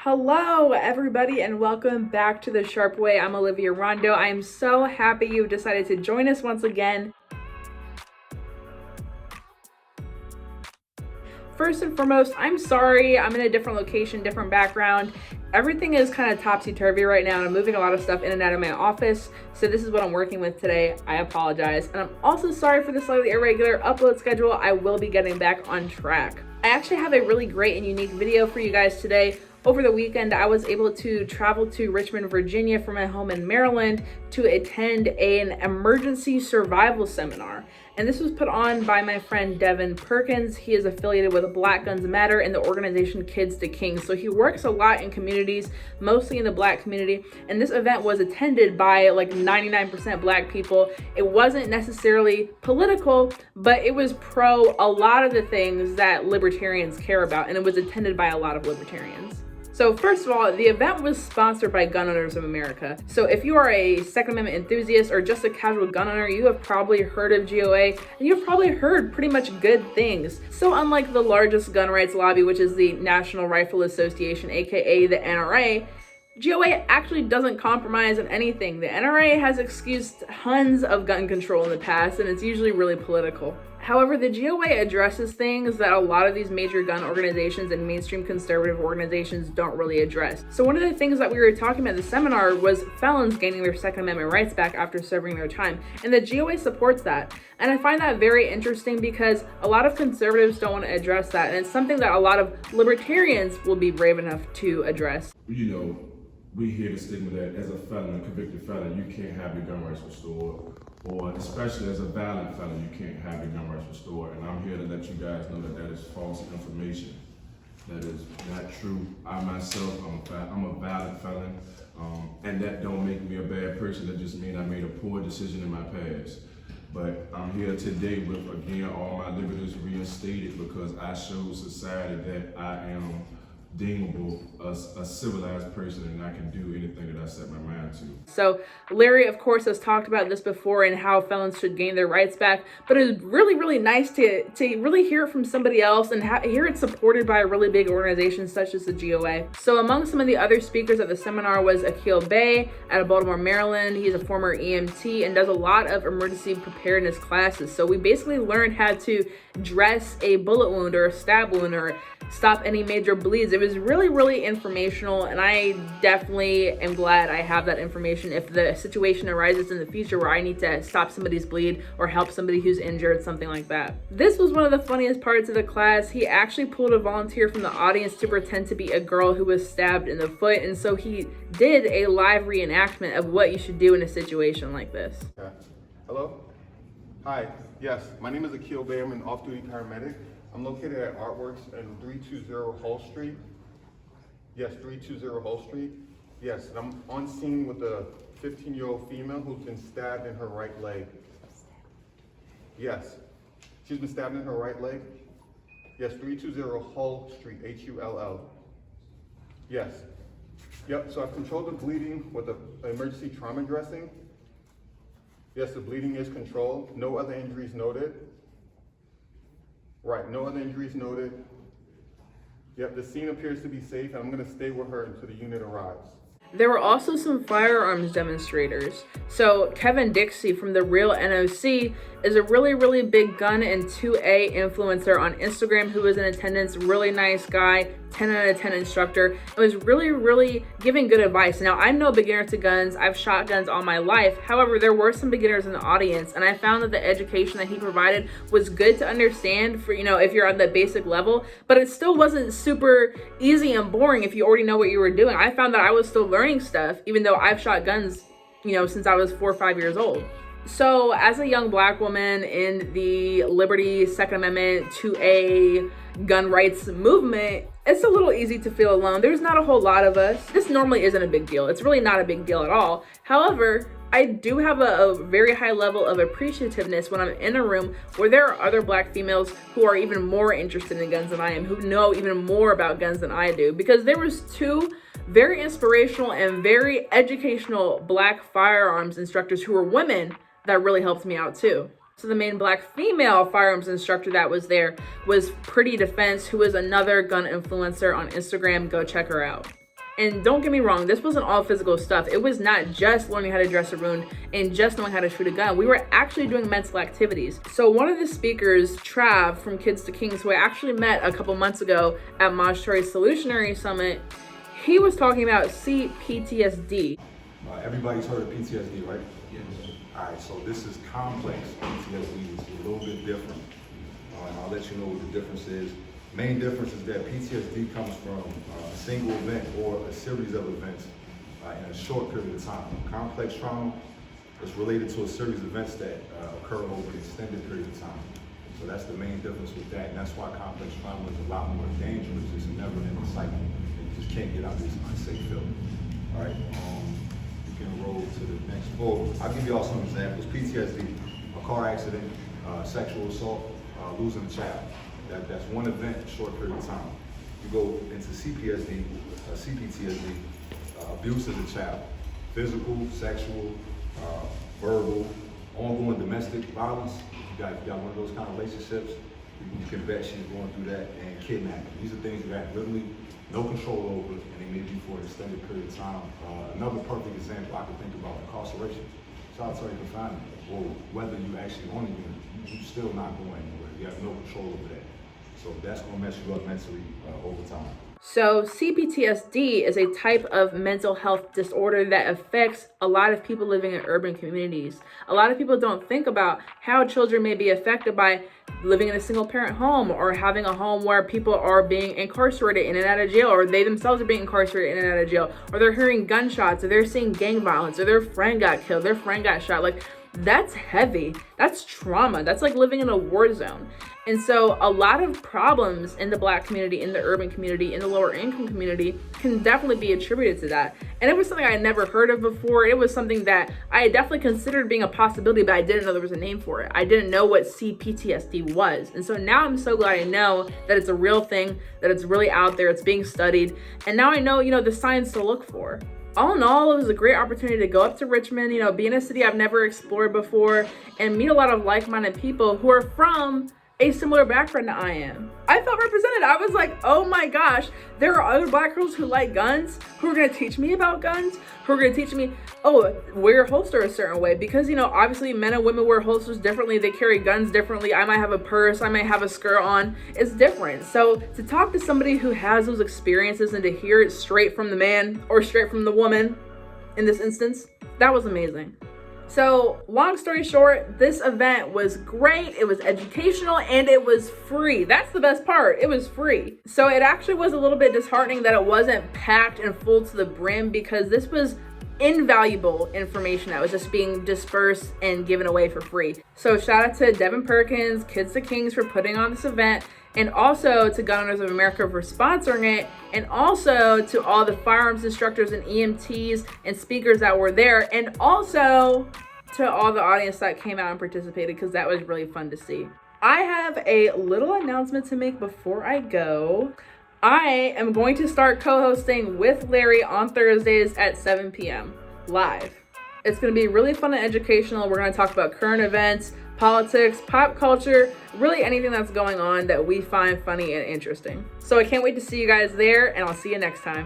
Hello everybody and welcome back to The Sharp Way. I'm Olivia Rondeau. I am so happy you decided to join us once again. First and foremost, I'm sorry. I'm in a different location, different background. Everything is kind of topsy-turvy right now and I'm moving a lot of stuff in and out of my office. So this is what I'm working with today. I apologize. And I'm also sorry for the slightly irregular upload schedule. I will be getting back on track. I actually have a really great and unique video for you guys today. Over the weekend, I was able to travel to Richmond, Virginia from my home in Maryland to attend an emergency survival seminar. And this was put on by my friend Devin Perkins. He is affiliated with Black Guns Matter and the organization Kids to Kings. So he works a lot in communities, mostly in the Black community. And this event was attended by like 99% Black people. It wasn't necessarily political, but it was pro a lot of the things that libertarians care about. And it was attended by a lot of libertarians. So first of all, the event was sponsored by Gun Owners of America. So if you are a Second Amendment enthusiast or just a casual gun owner, you have probably heard of GOA and you've probably heard pretty much good things. So unlike the largest gun rights lobby, which is the National Rifle Association, aka the NRA, GOA actually doesn't compromise on anything. The NRA has excused tons of gun control in the past and it's usually really political. However, the GOA addresses things that a lot of these major gun organizations and mainstream conservative organizations don't really address. So one of the things that we were talking about at the seminar was felons gaining their Second Amendment rights back after serving their time. And the GOA supports that. And I find that very interesting because a lot of conservatives don't want to address that. And it's something that a lot of libertarians will be brave enough to address. You know, we hear the stigma that as a felon, a convicted felon, you can't have your gun rights restored. Or especially as a violent felon, you can't have your gun rights restored. And I'm here to let you guys know that that is false information. That is not true. I myself, I'm a violent felon, and that don't make me a bad person. That just means I made a poor decision in my past. But I'm here today with, again, all my liberties reinstated because I showed society that I am deemable as a civilized person and I can do anything that I set my mind to. So Larry, of course, has talked about this before and how felons should gain their rights back, but it was really, really nice to really hear it from somebody else and hear it supported by a really big organization such as the GOA. So among some of the other speakers at the seminar was Akil Bay out of Baltimore, Maryland. He's a former EMT and does a lot of emergency preparedness classes. So we basically learned how to dress a bullet wound or a stab wound or stop any major bleeds. It was really, really informational, and I definitely am glad I have that information if the situation arises in the future where I need to stop somebody's bleed or help somebody who's injured, something like that. This was one of the funniest parts of the class. He actually pulled a volunteer from the audience to pretend to be a girl who was stabbed in the foot, and so he did a live reenactment of what you should do in a situation like this. Okay. Hello? Hi. Yes, my name is Akil Bay. I'm an off-duty paramedic. I'm located at Artworks in 320 Hull Street. Yes, 320 Hull Street. Yes, and I'm on scene with a 15-year-old female who's been stabbed in her right leg. Yes, she's been stabbed in her right leg. Yes, 320 Hull Street, Hull. Yes. Yep, so I've controlled the bleeding with an emergency trauma dressing. Yes, the bleeding is controlled. No other injuries noted. Right, no other injuries noted. Yep, the scene appears to be safe, and I'm gonna stay with her until the unit arrives. There were also some firearms demonstrators. So Kevin Dixie from The Real NOC is a really, really big gun and 2A influencer on Instagram who was in attendance, really nice guy, 10 out of 10 instructor. It was really, really giving good advice. Now, I'm no beginner to guns. I've shot guns all my life. However, there were some beginners in the audience, and I found that the education that he provided was good to understand for, you know, if you're on the basic level, but it still wasn't super easy and boring if you already know what you were doing. I found that I was still learning stuff, even though I've shot guns, you know, since I was 4 or 5 years old. So as a young Black woman in the Liberty, Second Amendment, 2A gun rights movement, it's a little easy to feel alone. There's not a whole lot of us. This normally isn't a big deal. It's really not a big deal at all. However, I do have a very high level of appreciativeness when I'm in a room where there are other Black females who are even more interested in guns than I am, who know even more about guns than I do. Because there was 2 very inspirational and very educational Black firearms instructors who were women that really helped me out too. So the main Black female firearms instructor that was there was Pretty Defense, who is another gun influencer on Instagram. Go check her out. And don't get me wrong, this wasn't all physical stuff. It was not just learning how to dress a wound and just knowing how to shoot a gun. We were actually doing mental activities. So one of the speakers, Trav from Kids to Kings, who I actually met a couple months ago at Monterey's Solutionary Summit, he was talking about CPTSD. Everybody's heard of PTSD, right? Yes. All right, so this is complex PTSD. It's a little bit different. And I'll let you know what the difference is. Main difference is that PTSD comes from a single event or a series of events in a short period of time. Complex trauma is related to a series of events that occur over an extended period of time. So that's the main difference with that, and that's why complex trauma is a lot more dangerous. It's a never-ending cycle. You just can't get out of this unsafe feeling. All right, you can roll to the next board. I'll give you all some examples. PTSD, a car accident, sexual assault, losing a child. That's one event, short period of time. You go into CPTSD, abuse as a child, physical, sexual, verbal, ongoing domestic violence. You got one of those kind of relationships, you can bet she's going through that, and kidnapping. These are things you have literally no control over, and they may be for an extended period of time. Another perfect example I can think about, incarceration. Solitary confinement, or whether you actually on a unit, you're still not going anywhere. You have no control over that. So that's going to mess you up mentally over time. So CPTSD is a type of mental health disorder that affects a lot of people living in urban communities. A lot of people don't think about how children may be affected by living in a single parent home, or having a home where people are being incarcerated in and out of jail, or they themselves are being incarcerated in and out of jail, or they're hearing gunshots, or they're seeing gang violence, or their friend got killed, their friend got shot. Like, that's heavy. That's trauma. That's like living in a war zone. And so a lot of problems in the Black community, in the urban community, in the lower income community can definitely be attributed to that. And it was something I had never heard of before. It was something that I had definitely considered being a possibility, but I didn't know there was a name for it. I didn't know what CPTSD was. And so now I'm so glad I know that it's a real thing, that it's really out there, it's being studied. And now I know, the signs to look for. All in all, it was a great opportunity to go up to Richmond, be in a city I've never explored before, and meet a lot of like-minded people who are from a similar background that I am. I felt represented. I was like, oh my gosh, there are other Black girls who like guns, who are gonna teach me about guns, who are gonna teach me, wear your holster a certain way, because obviously men and women wear holsters differently, they carry guns differently. I might have a purse, I might have a skirt on, it's different. So to talk to somebody who has those experiences and to hear it straight from the man or straight from the woman in this instance, that was amazing. So long story short, this event was great. It was educational and it was free. That's the best part. It was free. So it actually was a little bit disheartening that it wasn't packed and full to the brim, because this was invaluable information that was just being dispersed and given away for free. So shout out to Devin Perkins, Kids to Kings for putting on this event, and also to Gun Owners of America for sponsoring it, and also to all the firearms instructors and EMTs and speakers that were there, and also to all the audience that came out and participated, because that was really fun to see. I have a little announcement to make before I go. I am going to start co-hosting with Larry on Thursdays at 7 p.m. live. It's going to be really fun and educational. We're going to talk about current events, politics, pop culture, really anything that's going on that we find funny and interesting. So I can't wait to see you guys there, and I'll see you next time.